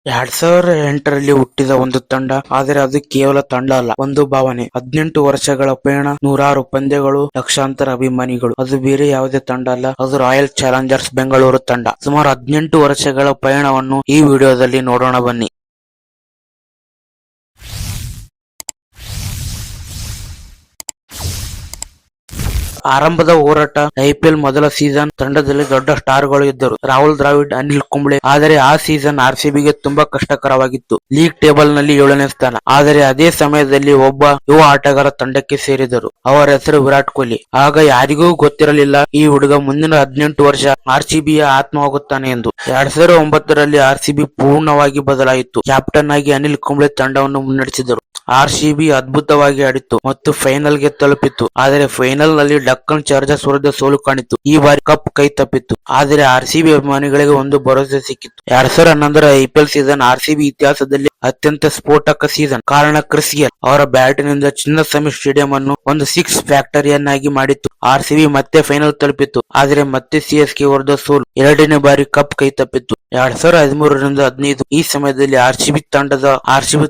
2008ರಲ್ಲಿ ಹುಟ್ಟಿದ ಒಂದು ತಂಡ, ಆದರೆ ಅದು ಕೇವಲ ತಂಡ ಅಲ್ಲ, ಒಂದು ಭಾವನೆ. 18 ವರ್ಷಗಳ ಪಯಣ, ನೂರಾರು ಪಂದ್ಯಗಳು, ಲಕ್ಷಾಂತರ ಅಭಿಮಾನಿಗಳು. ಅದು ಬೇರೆ ಯಾವುದೇ ತಂಡ ಅಲ್ಲ, ಅದು ರಾಯಲ್ ಚಾಲೆಂಜರ್ಸ್ ಬೆಂಗಳೂರು ತಂಡ. ಸುಮಾರು 18 ವರ್ಷಗಳ ಪಯಣವನ್ನು ಈ ವಿಡಿಯೋದಲ್ಲಿ ನೋಡೋಣ ಬನ್ನಿ. ಆರಂಭದ ಹೋರಾಟ. ಐಪಿಎಲ್ ಮೊದಲ ಸೀಸನ್ ತಂಡದಲ್ಲಿ ದೊಡ್ಡ ಸ್ಟಾರ್ಗಳು ಇದ್ದರು, ರಾಹುಲ್ ದ್ರಾವಿಡ್, ಅನಿಲ್ ಕುಂಬ್ಳೆ. ಆದರೆ ಆ ಸೀಸನ್ ಆರ್ಸಿಬಿಗೆ ತುಂಬಾ ಕಷ್ಟಕರವಾಗಿತ್ತು. ಲೀಗ್ ಟೇಬಲ್ ನಲ್ಲಿ 7ನೇ ಸ್ಥಾನ. ಆದರೆ ಅದೇ ಸಮಯದಲ್ಲಿ ಒಬ್ಬ ಯುವ ಆಟಗಾರ ತಂಡಕ್ಕೆ ಸೇರಿದರು. ಅವರ ಹೆಸರು ವಿರಾಟ್ ಕೊಹ್ಲಿ. ಆಗ ಯಾರಿಗೂ ಗೊತ್ತಿರಲಿಲ್ಲ ಈ ಹುಡುಗ ಮುಂದಿನ 18 ವರ್ಷ ಆರ್ಸಿಬಿಯ ಆತ್ಮವಾಗುತ್ತಾನೆ ಎಂದು. 2009ರಲ್ಲಿ ಆರ್ಸಿಬಿ ಪೂರ್ಣವಾಗಿ ಬದಲಾಯಿತು. ಕ್ಯಾಪ್ಟನ್ ಆಗಿ ಅನಿಲ್ ಕುಂಬ್ಳೆ ತಂಡವನ್ನು ಮುನ್ನಡೆಸಿದರು. ಆರ್ಸಿಬಿ ಅದ್ಭುತವಾಗಿ ಆಡಿತು ಮತ್ತು ಫೈನಲ್ ಗೆ ತಲುಪಿತು. ಆದರೆ ಫೈನಲ್ ನಲ್ಲಿ ಡಕ್ಕನ್ ಚಾರ್ಜರ್ಸ್ ವಿರುದ್ಧ ಸೋಲು ಕಾಣಿತು. ಈ ಬಾರಿ ಕಪ್ ಕೈ ತಪ್ಪಿತ್ತು. ಆದರೆ ಆರ್ಸಿಬಿ ಅಭಿಮಾನಿಗಳಿಗೆ ಒಂದು ಭರವಸೆ ಸಿಕ್ಕಿತ್ತು. 2011ರ ಐಪಿಎಲ್ ಸೀಸನ್ ಆರ್ಸಿಬಿ ಇತಿಹಾಸದಲ್ಲಿ ಅತ್ಯಂತ ಸ್ಫೋಟಕ ಸೀಸನ್. ಕಾರಣ ಕ್ರಿಸ್ ಗೇಲ್ ಅವರ ಬ್ಯಾಟಿನಿಂದ ಚಿನ್ನಸ್ವಾಮಿ ಸ್ಟೇಡಿಯಂ ಅನ್ನು ಒಂದು ಸಿಕ್ಸ್ ಫ್ಯಾಕ್ಟರಿಯನ್ನಾಗಿ ಮಾಡಿತ್ತು. ಆರ್ಸಿಬಿ ಮತ್ತೆ ಫೈನಲ್ ತಲುಪಿತ್ತು. ಆದರೆ ಮತ್ತೆ ಸಿಎಸ್ಕೆ ವಿರುದ್ಧ ಸೋಲು. 2ನೇ ಬಾರಿ ಕಪ್ ಕೈ ತಪ್ಪಿತ್ತು. 2013ರಿಂದ 15 ಈ ಸಮಯದಲ್ಲಿ ಆರ್ಸಿಬಿ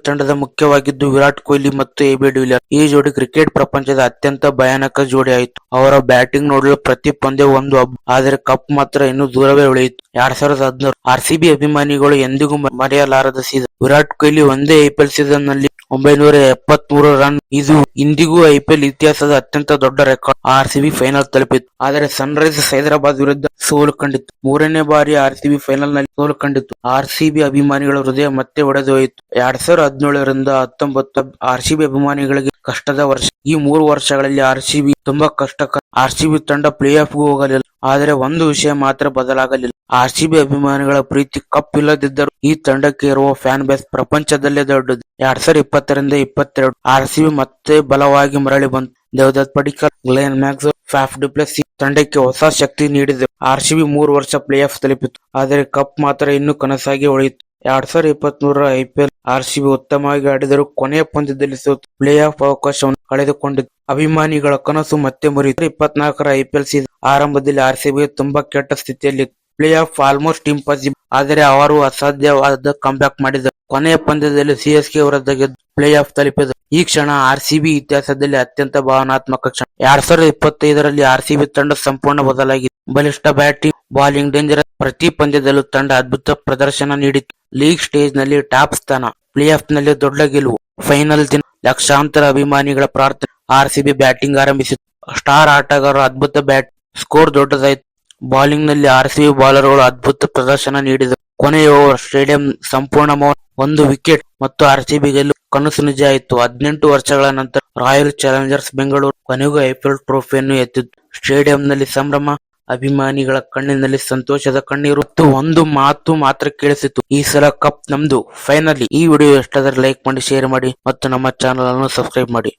ತಂಡದ ಮುಖ್ಯವಾಗಿದ್ದು ವಿರಾಟ್ ಕೊಹ್ಲಿ ಮತ್ತು ಎಬಿ ಡಿವಿಲಿಯರ್ಸ್. ಈ ಜೋಡಿ ಕ್ರಿಕೆಟ್ ಪ್ರಪಂಚದ ಅತ್ಯಂತ ಭಯಾನಕ ಜೋಡಿ ಆಯಿತು. ಅವರ ಬ್ಯಾಟಿಂಗ್ ನೋಡಲು ಪ್ರತಿ ಪಂದ್ಯ ಒಂದು ಹಬ್ಬ. ಆದರೆ ಕಪ್ ಮಾತ್ರ ಇನ್ನೂ ದೂರವೇ ಉಳಿಯಿತು. 2016 ಆರ್ಸಿಬಿ ಅಭಿಮಾನಿಗಳು ಎಂದಿಗೂ ಮರೆಯಲಾರದ ಸೀಸನ್. ವಿರಾಟ್ ಕೊಹ್ಲಿ ಒಂದೇ ಐಪಿಎಲ್ ಸೀಸನ್ ನಲ್ಲಿ 973 ರನ್. ಇದು ಇಂದಿಗೂ ಐಪಿಎಲ್ ಇತಿಹಾಸದ ಅತ್ಯಂತ ದೊಡ್ಡ ರೆಕಾರ್ಡ್. ಆರ್ಸಿಬಿ ಫೈನಲ್ ತಲುಪಿತು. ಆದರೆ ಸನ್ ರೈಸರ್ಸ್ ಹೈದರಾಬಾದ್ ವಿರುದ್ಧ ಸೋಲು ಕಂಡಿತು. 3ನೇ ಬಾರಿ ಆರ್ಸಿಬಿ ಫೈನಲ್ ನಲ್ಲಿ ಸೋಲು ಕಂಡಿತು. ಆರ್ಸಿಬಿ ಅಭಿಮಾನಿಗಳ ಹೃದಯ ಮತ್ತೆ ಒಡೆದು ಹೋಯಿತು. 2017ರಿಂದ 19 ಆರ್ಸಿಬಿ ಅಭಿಮಾನಿಗಳಿಗೆ ಕಷ್ಟದ ವರ್ಷ. ಈ 3 ವರ್ಷಗಳಲ್ಲಿ ಆರ್ಸಿಬಿ ತುಂಬಾ ಕಷ್ಟಕರ. ಆರ್ಸಿಬಿ ತಂಡ ಪ್ಲೇ ಆಫ್ ಗೂ ಹೋಗಲಿಲ್ಲ. ಆದರೆ ಒಂದು ವಿಷಯ ಮಾತ್ರ ಬದಲಾಗಲಿಲ್ಲ. ಆರ್ಸಿಬಿ ಅಭಿಮಾನಿಗಳ ಪ್ರೀತಿ. ಕಪ್ ಇಲ್ಲದಿದ್ದರೂ ಈ ತಂಡಕ್ಕೆ ಇರುವ ಫ್ಯಾನ್ ಬೇಸ್ ಪ್ರಪಂಚದಲ್ಲೇ ದೊಡ್ಡದು. 2020ರಿಂದ 22 ಆರ್ಸಿಬಿ ಮತ್ತೆ ಬಲವಾಗಿ ಮರಳಿ ಬಂತು. Devdutt Padikkal, Glenn Maxwell, Faf du Plessis ತಂಡಕ್ಕೆ ಹೊಸ ಶಕ್ತಿ ನೀಡಿದರು. ಆರ್ಸಿಬಿ 3 ವರ್ಷ ಪ್ಲೇ ಆಫ್ ತಲುಪಿತು. ಆದರೆ ಕಪ್ ಮಾತ್ರ ಇನ್ನೂ ಕನಸಾಗಿ ಉಳಿಯಿತು. 2023ರ ಐಪಿಎಲ್ ಆರ್ಸಿಬಿ ಉತ್ತಮವಾಗಿ ಆಡಿದರೂ ಕೊನೆಯ ಪಂದ್ಯದಲ್ಲಿ ಸೋತು ಪ್ಲೇ ಆಫ್ ಅವಕಾಶವನ್ನು ಕಳೆದುಕೊಂಡಿತು. ಅಭಿಮಾನಿಗಳ ಕನಸು ಮತ್ತೆ ಮುರಿಯಿತು. 2024ರ ಐಪಿಎಲ್ ಸೀಸನ್ ಆರಂಭದಲ್ಲಿ ಆರ್ಸಿಬಿ ತುಂಬಾ ಕೆಟ್ಟ ಸ್ಥಿತಿಯಲ್ಲಿ ಪ್ಲೇ ಆಫ್ ಆಲ್ಮೋಸ್ಟ್ ಇಂಪಾಸಿಬಲ್. ಆದರೆ ಅವರು ಅಸಾಧ್ಯವಾದ ಕಂಬ್ಯಾಕ್ ಮಾಡಿದರು. ಕೊನೆಯ ಪಂದ್ಯದಲ್ಲಿ ಸಿಎಸ್ಕೆ ವಿರುದ್ಧ ಗೆದ್ದು ಪ್ಲೇ ಆಫ್ ತಲುಪಿದರು. ಈ ಕ್ಷಣ ಆರ್ಸಿಬಿ ಇತಿಹಾಸದಲ್ಲಿ ಅತ್ಯಂತ ಭಾವನಾತ್ಮಕ ಕ್ಷಣ. 2025ರಲ್ಲಿ ಆರ್ಸಿಬಿ ತಂಡ ಸಂಪೂರ್ಣ ಬದಲಾಗಿದೆ. ಬಲಿಷ್ಠ ಬ್ಯಾಟಿಂಗ್, ಬಾಲಿಂಗ್ ಡೇಂಜರಸ್. ಪ್ರತಿ ಪಂದ್ಯದಲ್ಲೂ ತಂಡ ಅದ್ಭುತ ಪ್ರದರ್ಶನ ನೀಡಿತು. ಲೀಗ್ ಸ್ಟೇಜ್ ನಲ್ಲಿ ಟಾಪ್ ಸ್ಥಾನ, ಪ್ಲೇ ಆಫ್ ನಲ್ಲಿ ದೊಡ್ಡ ಗೆಲುವು, ಫೈನಲ್ ದಿನ ಲಕ್ಷಾಂತರ ಅಭಿಮಾನಿಗಳ ಪ್ರಾರ್ಥನೆ. ಆರ್ಸಿಬಿ ಬ್ಯಾಟಿಂಗ್ ಆರಂಭಿಸಿತು. ಸ್ಟಾರ್ ಆಟಗಾರರು ಅದ್ಭುತ ಬ್ಯಾಟ್, ಸ್ಕೋರ್ ದೊಡ್ಡದಾಯಿತು. ಬಾಲಿಂಗ್ ನಲ್ಲಿ ಆರ್ಸಿಬಿ ಬೌಲರ್ಗಳು ಅದ್ಭುತ ಪ್ರದರ್ಶನ ನೀಡಿದರು. ಕೊನೆಯ ಓವರ್ ಸ್ಟೇಡಿಯಂ ಸಂಪೂರ್ಣ ಮೌನ. 1 ವಿಕೆಟ್ ಮತ್ತು ಆರ್ಸಿಬಿ ಗೆಲ್ಲುವ ಕನಸು ನಿಜ ಆಯಿತು. 18 ವರ್ಷಗಳ ನಂತರ ರಾಯಲ್ ಚಾಲೆಂಜರ್ಸ್ ಬೆಂಗಳೂರು ಕೊನೆಗೂ ಐಪಿಎಲ್ ಟ್ರೋಫಿಯನ್ನು ಎತ್ತಿತು. ಸ್ಟೇಡಿಯಂನಲ್ಲಿ ಸಂಭ್ರಮ, ಅಭಿಮಾನಿಗಳ ಕಣ್ಣಿನಲ್ಲಿ ಸಂತೋಷದ ಕಣ್ಣೀರು ಮತ್ತು ಒಂದು ಮಾತು ಮಾತ್ರ ಕೇಳಿಸಿತು, ಈ ಸಲ ಕಪ್ ನಮ್ದು, ಫೈನಲಿ. ಈ ವಿಡಿಯೋ ಇಷ್ಟಾದರೆ ಲೈಕ್ ಮಾಡಿ, ಶೇರ್ ಮಾಡಿ ಮತ್ತು ನಮ್ಮ ಚಾನಲ್ ಅನ್ನು ಸಬ್ಸ್ಕ್ರೈಬ್ ಮಾಡಿ.